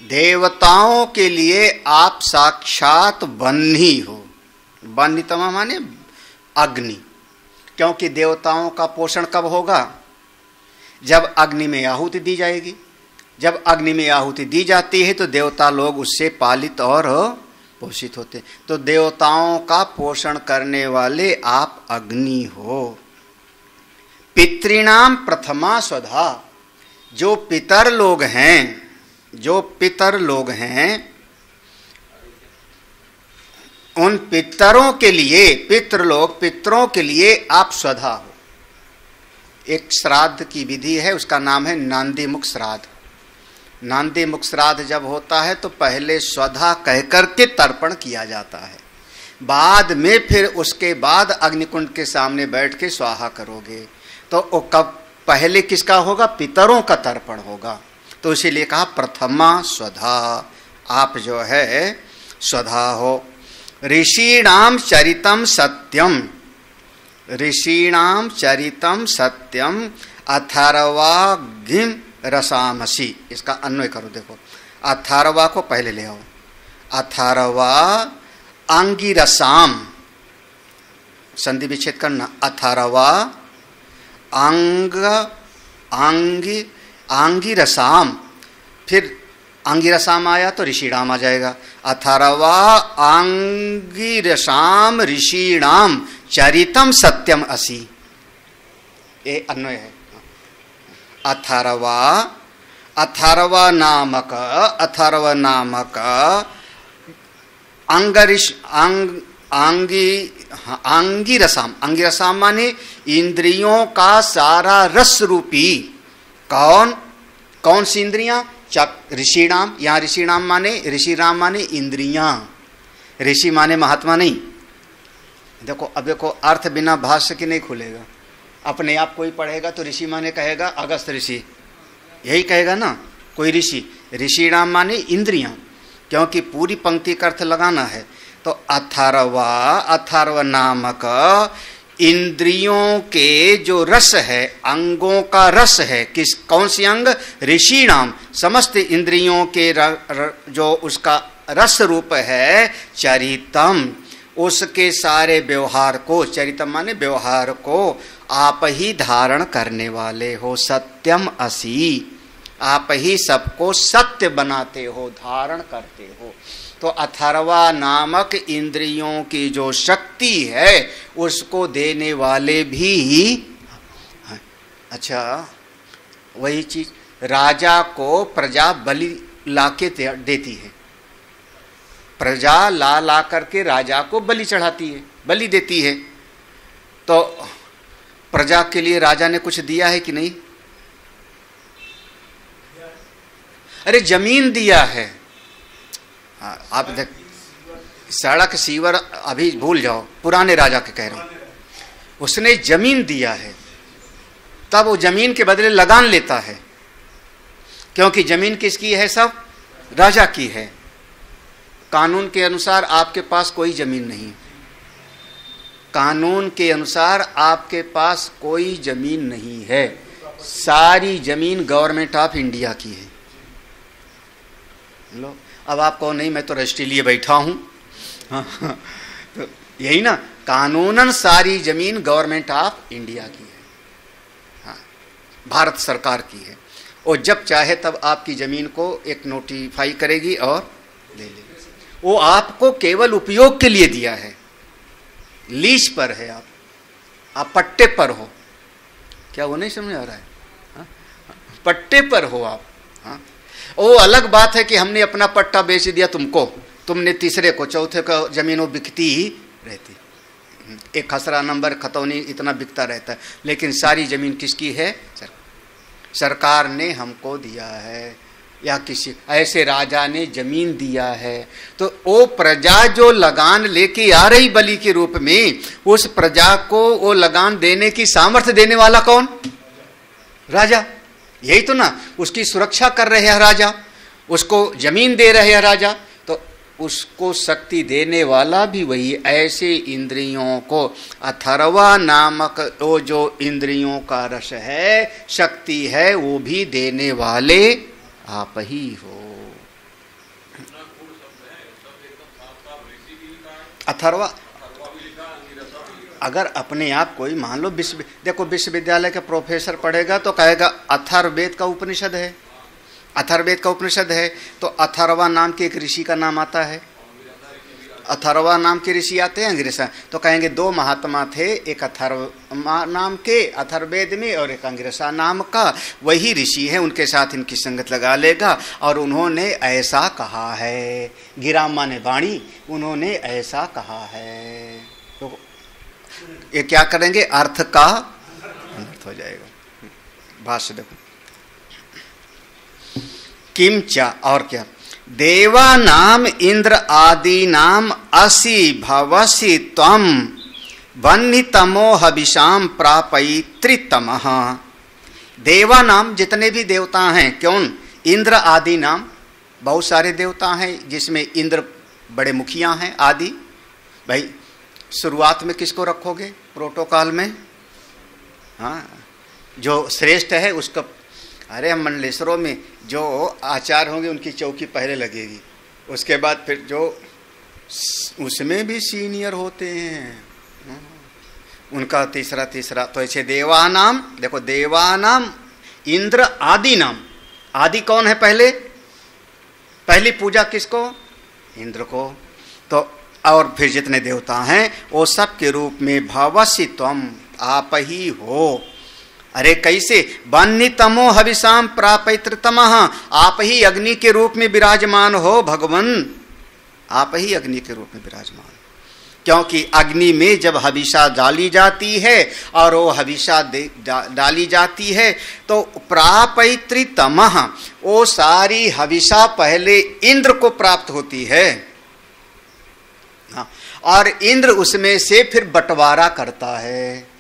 देवताओं के लिए आप साक्षात बन्ही हो। बन्धितमः माने अग्नि, क्योंकि देवताओं का पोषण कब होगा? जब अग्नि में आहुति दी जाएगी। जब अग्नि में आहुति दी जाती है तो देवता लोग उससे पालित और पोषित होते। तो देवताओं का पोषण करने वाले आप अग्नि हो। पितृणाम प्रथमा स्वधा, जो पितर लोग हैं, जो पितर लोग हैं उन पितरों के लिए, पितरों के लिए आप स्वधा हो। एक श्राद्ध की विधि है, उसका नाम है नांदी मुख श्राद्ध। नांदी मुख श्राद्ध जब होता है तो पहले स्वधा कहकर के तर्पण किया जाता है, बाद में फिर उसके बाद अग्निकुंड के सामने बैठ के स्वाहा करोगे। तो कब पहले किसका होगा? पितरों का तर्पण होगा। तो इसीलिए कहा प्रथमा स्वधा, आप जो है स्वधा हो। ऋषीणाम चरितम सत्यम, ऋषीणाम चरितम सत्यम अथर्वाग्निम रसामसि, इसका अन्वय करो। देखो अथर्वा को पहले ले आओ, अथर्वा अंगिरसाम, संधि विच्छेद करना, अथर्वा आंगिरसाम, फिर अंगिरसाम आया तो ऋषिणाम आ जाएगा। अथर्वा अंगिरसाम ऋषिणाम चरितम सत्यम असि, ये अन्वय है। अथर्व नामक अंगिरसाम, अंगिरसाम माने इंद्रियों का सारा रस रूपी, कौन सी इंद्रियां? ऋषिणाम, यहाँ ऋषिणाम माने, ऋषिराम माने इंद्रियां, ऋषि माने महात्मा नहीं। देखो अब देखो अर्थ बिना भाष्य के नहीं खुलेगा। अपने आप कोई पढ़ेगा तो ऋषि माने कहेगा अगस्त ऋषि, यही कहेगा ना कोई ऋषि। ऋषिणाम माने इंद्रियां, क्योंकि पूरी पंक्ति का अर्थ लगाना है। तो अथर्व नामक इंद्रियों के जो रस है, अंगों का रस है, कौन सी अंग? ऋषिणाम, समस्त इंद्रियों के जो उसका रस रूप है चरितम, उसके सारे व्यवहार को, चरितम माने व्यवहार को आप ही धारण करने वाले हो। सत्यम असि, आप ही सबको सत्य बनाते हो, धारण करते हो। तो अथर्वा नामक इंद्रियों की जो शक्ति है उसको देने वाले भी। अच्छा, वही चीज राजा को प्रजा बलि लाके देती है, प्रजा ला करके राजा को बलि चढ़ाती है, बलि देती है। तो प्रजा के लिए राजा ने कुछ दिया है कि नहीं? अरे जमीन दिया है। आप देख, सड़क सीवर अभी भूल जाओ, पुराने राजा के कह रहा हूं, उसने जमीन दिया है, तब वो जमीन के बदले लगान लेता है, क्योंकि जमीन किसकी है? सब राजा की है। कानून के अनुसार आपके पास कोई जमीन नहीं, कानून के अनुसार आपके पास कोई जमीन नहीं है, सारी जमीन गवर्नमेंट ऑफ इंडिया की है। लो, अब आप कहो नहीं मैं तो रजिस्ट्री लिए बैठा हूं, तो यही ना, कानूनन सारी जमीन गवर्नमेंट ऑफ इंडिया की है, हाँ, भारत सरकार की है। और जब चाहे तब आपकी जमीन को एक नोटिफाई करेगी और ले लेगी। वो आपको केवल उपयोग के लिए दिया है, लीज पर है, आप पट्टे पर हो। क्या वो नहीं समझ आ रहा है? हाँ? पट्टे पर हो आप। हाँ? वो अलग बात है कि हमने अपना पट्टा बेच दिया तुमको, तुमने तीसरे को, चौथे को जमीन वो बिकती ही रहती, एक खसरा नंबर खतौनी इतना बिकता रहता है, लेकिन सारी जमीन किसकी है? सरकार ने हमको दिया है, या किसी ऐसे राजा ने जमीन दिया है। तो वो प्रजा जो लगान लेके आ रही बलि के रूप में, उस प्रजा को वो लगान देने की सामर्थ्य देने वाला कौन? राजा। यही तो ना, उसकी सुरक्षा कर रहे हैं राजा, उसको जमीन दे रहे हैं राजा, तो उसको शक्ति देने वाला भी वही। ऐसे इंद्रियों को, अथर्वा नामक वो जो इंद्रियों का रस है, शक्ति है, वो भी देने वाले आप ही हो। अथर्वा, अगर अपने आप कोई मान लो देखो विश्वविद्यालय का प्रोफेसर पढ़ेगा तो कहेगा अथर्ववेद का उपनिषद है, अथर्ववेद का उपनिषद है, तो अथर्वा नाम के एक ऋषि का नाम आता है, अथर्वा नाम के ऋषि आते हैं अंग्रेसा, तो कहेंगे दो महात्मा थे, एक अथर्वा नाम के अथर्ववेद में और एक अंग्रेसा नाम का, वही ऋषि है, उनके साथ इनकी संगत लगा लेगा। और उन्होंने ऐसा कहा है, गिरामा ने वाणी, उन्होंने ऐसा कहा है, तो ये क्या करेंगे? अर्थ का अनर्थ हो जाएगा। भाष्य देखो, किंचा, और क्या? देवानाम इंद्र आदि नाम असि भवसि त्वं वह्नितमो हविषाम प्रापयित्रितमः। देवानाम, जितने भी देवता हैं, क्यों? इंद्र आदि नाम, बहुत सारे देवता हैं, जिसमें इंद्र बड़े मुखिया हैं। आदि, भाई शुरुआत में किसको रखोगे प्रोटोकॉल में? हाँ, जो श्रेष्ठ है उसका। अरे हम मंडलेश्वरों में जो आचार्य होंगे उनकी चौकी पहले लगेगी, उसके बाद फिर जो उसमें भी सीनियर होते हैं उनका तीसरा। तो ऐसे देवानाम, देखो देवानाम इंद्र आदि नाम, आदि कौन है? पहली पूजा किसको? इंद्र को। तो और फिर जितने देवता हैं वो सब के रूप में भवसि त्वं, आप ही हो। अरे कैसे? वह्नितमो हविषाम प्रापयित्रितमः, आप ही अग्नि के रूप में विराजमान हो भगवन, आप ही अग्नि के रूप में विराजमान। क्योंकि अग्नि में जब हविषा डाली जाती है और वो हविषा डाली जाती है तो प्रापयित्रितमः, वो सारी हविषा पहले इंद्र को प्राप्त होती है। हाँ, और इंद्र उसमें से फिर बंटवारा करता है।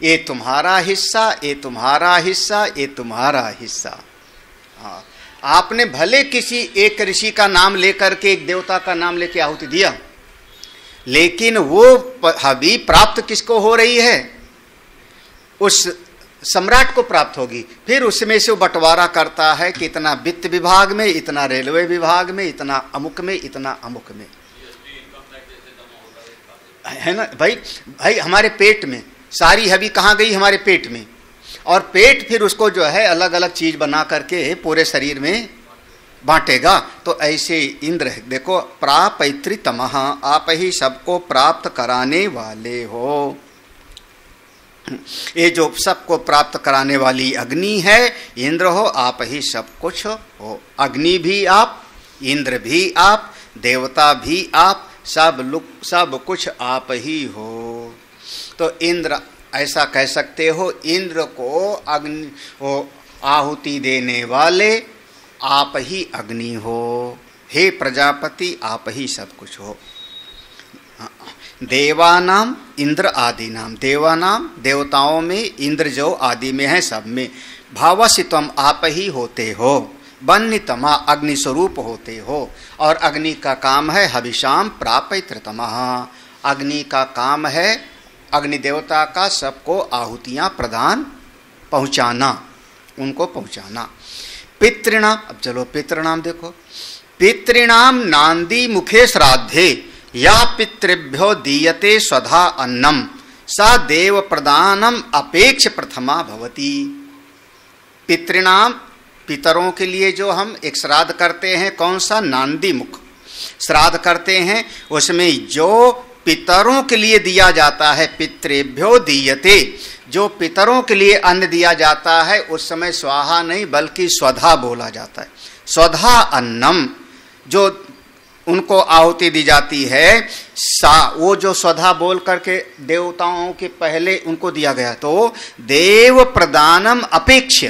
ये तुम्हारा हिस्सा, ये तुम्हारा हिस्सा, ये तुम्हारा हिस्सा। हाँ, आपने भले किसी एक ऋषि का नाम लेकर के, एक देवता का नाम लेके आहुति दिया, लेकिन वो हवि प्राप्त किसको हो रही है? उस सम्राट को प्राप्त होगी। फिर उसमें से वो बंटवारा करता है कि इतना वित्त विभाग में, इतना रेलवे विभाग में, इतना अमुक में, इतना अमुक में, है ना भाई हमारे पेट में सारी हवि कहाँ गई? हमारे पेट में। और पेट फिर उसको जो है अलग अलग चीज बना करके पूरे शरीर में बांटेगा। तो ऐसे इंद्र देखो, प्रापयित्रितमः, आप ही सबको प्राप्त कराने वाले हो। ये जो सबको प्राप्त कराने वाली अग्नि है, इंद्र हो, आप ही सब कुछ हो। अग्नि भी आप, इंद्र भी आप, देवता भी आप, सब कुछ आप ही हो। तो इंद्र, ऐसा कह सकते हो, इंद्र को अग्नि आहुति देने वाले आप ही अग्नि हो। हे प्रजापति आप ही सब कुछ हो। देवानाम इंद्र आदि नाम, देवानाम देवताओं में, इंद्र जो आदि में है सब में। भावसितम आप ही होते हो। वन्यतमा अग्नि स्वरूप होते हो। और अग्नि का काम है हविषाम प्रापयितृतमः, अग्नि का काम है अग्नि देवता का सबको आहुतियां प्रदान पहुंचाना, उनको पहुंचाना। पितृणाम, अब चलो पितृणाम देखो। पितृणाम नांदी मुखे श्राद्धे या पितृभ्यो दीयते स्वधा अन्नम सा देव प्रदानम अपेक्ष प्रथमा भवती। पितृणाम पितरों के लिए जो हम एक श्राद्ध करते हैं, कौन सा? नांदी मुख श्राद्ध करते हैं, उसमें जो पितरों के लिए दिया जाता है, पितृभ्यो दीयते, जो पितरों के लिए अन्न दिया जाता है उस समय स्वाहा नहीं बल्कि स्वधा बोला जाता है। स्वधा अन्नम, जो उनको आहुति दी जाती है, सा, वो जो स्वधा बोल करके देवताओं के पहले उनको दिया गया, तो देव प्रदानम अपेक्ष,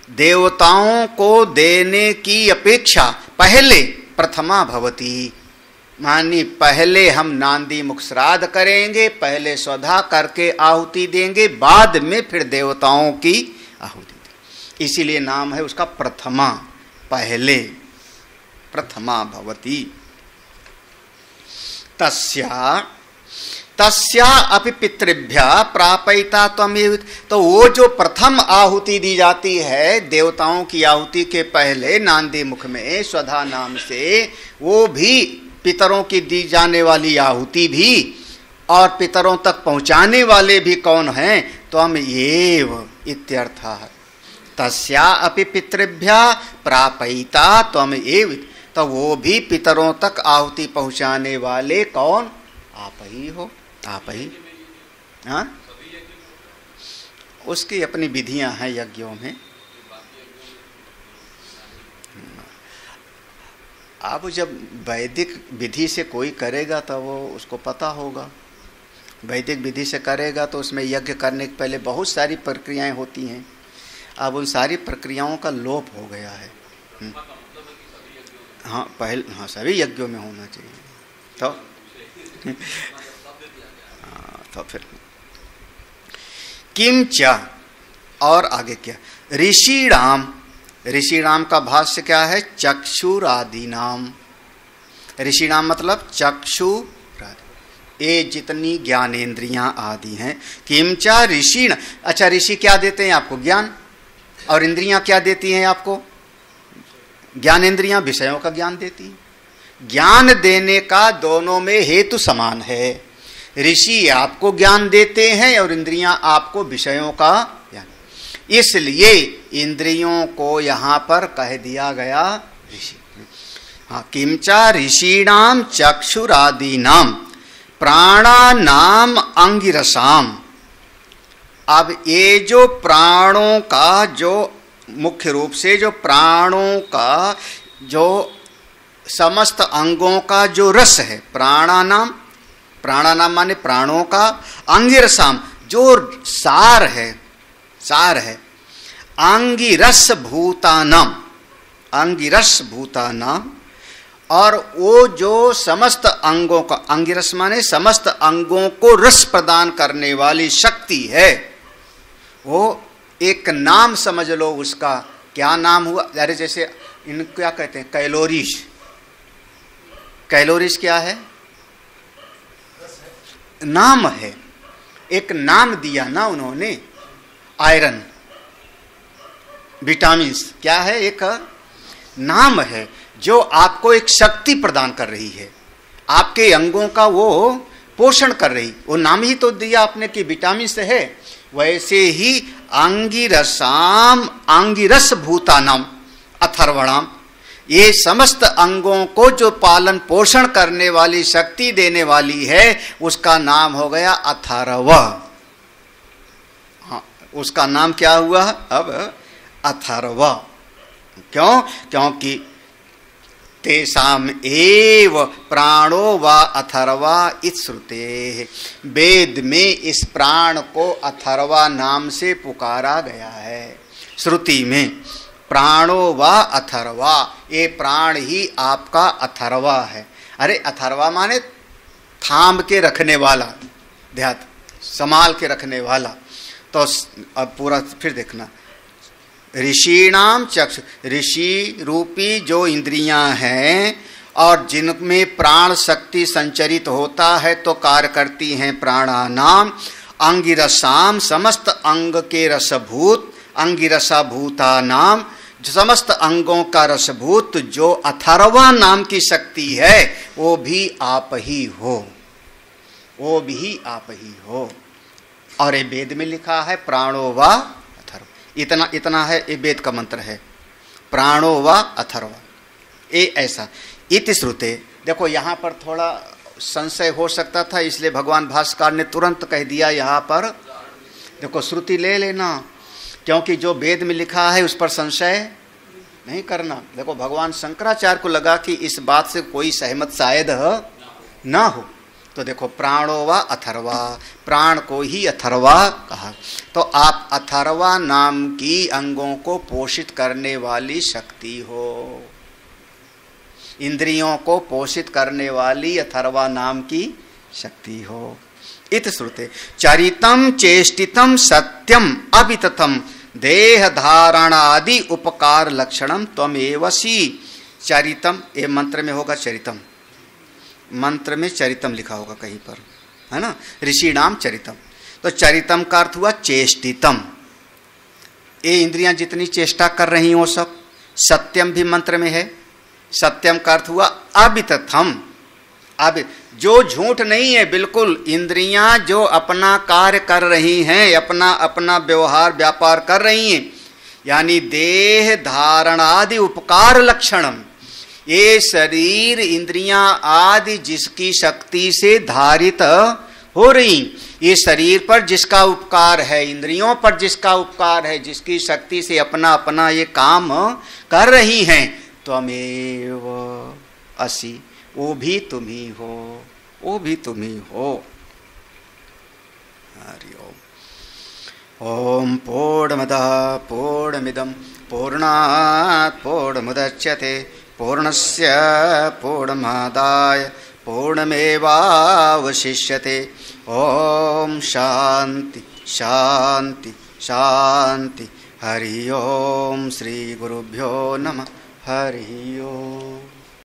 देवताओं को देने की अपेक्षा पहले प्रथमा भवती, मानी पहले हम नांदी मुख श्राद्ध करेंगे, पहले स्वधा करके आहुति देंगे, बाद में फिर देवताओं की आहुति देंगे। इसीलिए नाम है उसका प्रथमा, पहले प्रथमा भवती। तस्या अपि पितृभ्या प्रापयिता त्वमेव, तो वो जो प्रथम आहुति दी जाती है देवताओं की आहुति के पहले नांदी मुख में स्वधा नाम से, वो भी पितरों की दी जाने वाली आहुति भी और पितरों तक पहुंचाने वाले भी कौन हैं? त्वमेव इत्यर्थः। तस्या अपि पितृभ्या प्रापयिता त्वमेव, तो वो भी पितरों तक आहुति पहुंचाने वाले कौन? आप ही हो, आप ही। हाँ, उसकी अपनी विधियां हैं यज्ञों में। अब जब वैदिक विधि से कोई करेगा तो वो उसको पता होगा। वैदिक विधि से करेगा तो उसमें यज्ञ करने के पहले बहुत सारी प्रक्रियाएं होती हैं। अब उन सारी प्रक्रियाओं का लोप हो गया है। हाँ, पहले हाँ सभी यज्ञों में होना चाहिए। तो हाँ, तो फिर किंच, और आगे क्या? ऋषिणाम, ऋषिणाम का भाष्य क्या है? चक्षुरादि नाम। ऋषिणाम मतलब चक्षु, ये जितनी ज्ञानेन्द्रियां आदि हैं। किंचा ऋषि, अच्छा ऋषि क्या देते हैं आपको? ज्ञान। और इंद्रियां क्या देती हैं आपको? ज्ञानेन्द्रियां विषयों का ज्ञान देती हैं। ज्ञान देने का दोनों में हेतु समान है। ऋषि आपको ज्ञान देते हैं और इंद्रियां आपको विषयों का ज्ञान, इसलिए इंद्रियों को यहां पर कह दिया गया ऋषि। हाँ, किंचा ऋषिणाम चक्षुरादीनाम प्राणानाम अंगिरसाम। अब ये जो प्राणों का, जो मुख्य रूप से जो प्राणों का जो समस्त अंगों का जो रस है, प्राणानाम, प्राणानाम माने प्राणों का, अंगिरसाम जो सार है, सार है, अंगिरस भूतानाम, अंगिरस भूतानाम, और वो जो समस्त अंगों का, अंगिरस माने समस्त अंगों को रस प्रदान करने वाली शक्ति है, वो एक नाम समझ लो उसका। क्या नाम हुआ? अरे जैसे इन क्या कहते हैं? कैलोरीज। कैलोरीज क्या है? नाम है, एक नाम दिया ना उन्होंने। आयरन, विटामिन्स क्या है? एक नाम है जो आपको एक शक्ति प्रदान कर रही है, आपके अंगों का वो पोषण कर रही। वो नाम ही तो दिया आपने कि विटामिन से है। वैसे ही अंगिरसाम अंगिरस भूतानाम अथर्वणाम, ये समस्त अंगों को जो पालन पोषण करने वाली शक्ति देने वाली है उसका नाम हो गया अथर्व। हाँ, उसका नाम क्या हुआ अब? अथर्व। क्यों? क्योंकि तेषाम एव प्राणो वा अथर्वा इति श्रुते। वेद में इस प्राण को अथर्वा नाम से पुकारा गया है। श्रुति में प्राणो वा अथर्वा, ये प्राण ही आपका अथर्वा है। अरे अथर्वा माने थाम के रखने वाला, ध्यान संभाल के रखने वाला। तो अब पूरा फिर देखना, ऋषिणाम चक्षु, ऋषि रूपी जो इंद्रियां हैं और जिनमें प्राण शक्ति संचरित होता है तो कार्य करती हैं प्राणानाम, अंगिरसाम समस्त अंग के रसभूत, अंगिरसा भूता नाम समस्त अंगों का रसभूत जो अथर्वा नाम की शक्ति है वो भी आप ही हो, वो भी आप ही हो। और ये वेद में लिखा है प्राणो वा अथर्व, इतना इतना है, ये वेद का मंत्र है, प्राणो वा अथर्व। ये ऐसा इति श्रुते। देखो यहाँ पर थोड़ा संशय हो सकता था, इसलिए भगवान भास्कर ने तुरंत कह दिया यहाँ पर देखो श्रुति ले लेना, क्योंकि जो वेद में लिखा है उस पर संशय नहीं करना। देखो भगवान शंकराचार्य को लगा कि इस बात से कोई सहमत शायद ना हो, तो देखो प्राणो वा अथर्वा, प्राण को ही अथर्वा कहा। तो आप अथर्वा नाम की अंगों को पोषित करने वाली शक्ति हो, इंद्रियों को पोषित करने वाली अथर्वा नाम की शक्ति हो। इत श्रुते चरितम चेष्टितम सत्यम अविततम देह धारणादि उपकार लक्षणम त्वमेवसी। चरितम, ये मंत्र में होगा चरितम, मंत्र में चरितम लिखा होगा कहीं पर, है ना, ऋषि नाम चरितम। तो चरितम का अर्थ हुआ चेष्टितम, ये इंद्रियां जितनी चेष्टा कर रही हो सब। सत्यम भी मंत्र में है, सत्यम का अर्थ हुआ अवितथम, अब जो झूठ नहीं है, बिल्कुल इंद्रियां जो अपना कार्य कर रही हैं, अपना अपना व्यवहार व्यापार कर रही हैं, यानी देह धारण आदि उपकार लक्षणम, ये शरीर इंद्रियां आदि जिसकी शक्ति से धारित हो रही, ये शरीर पर जिसका उपकार है, इंद्रियों पर जिसका उपकार है, जिसकी शक्ति से अपना अपना ये काम कर रही हैं, त्वमेव असि, वो भी तुम ही हो, वो भी तुम ही हो। हरि ओम। ओम पूर्णमदः पूर्णमिदं पूर्णात् पूर्णमुदच्यते पूर्णस्य पूर्णमादाय पूर्णमेवावशिष्यते। ओम शांति शांति शांति। हरि ओम। श्री गुरुभ्यो नमः। हरि ओम।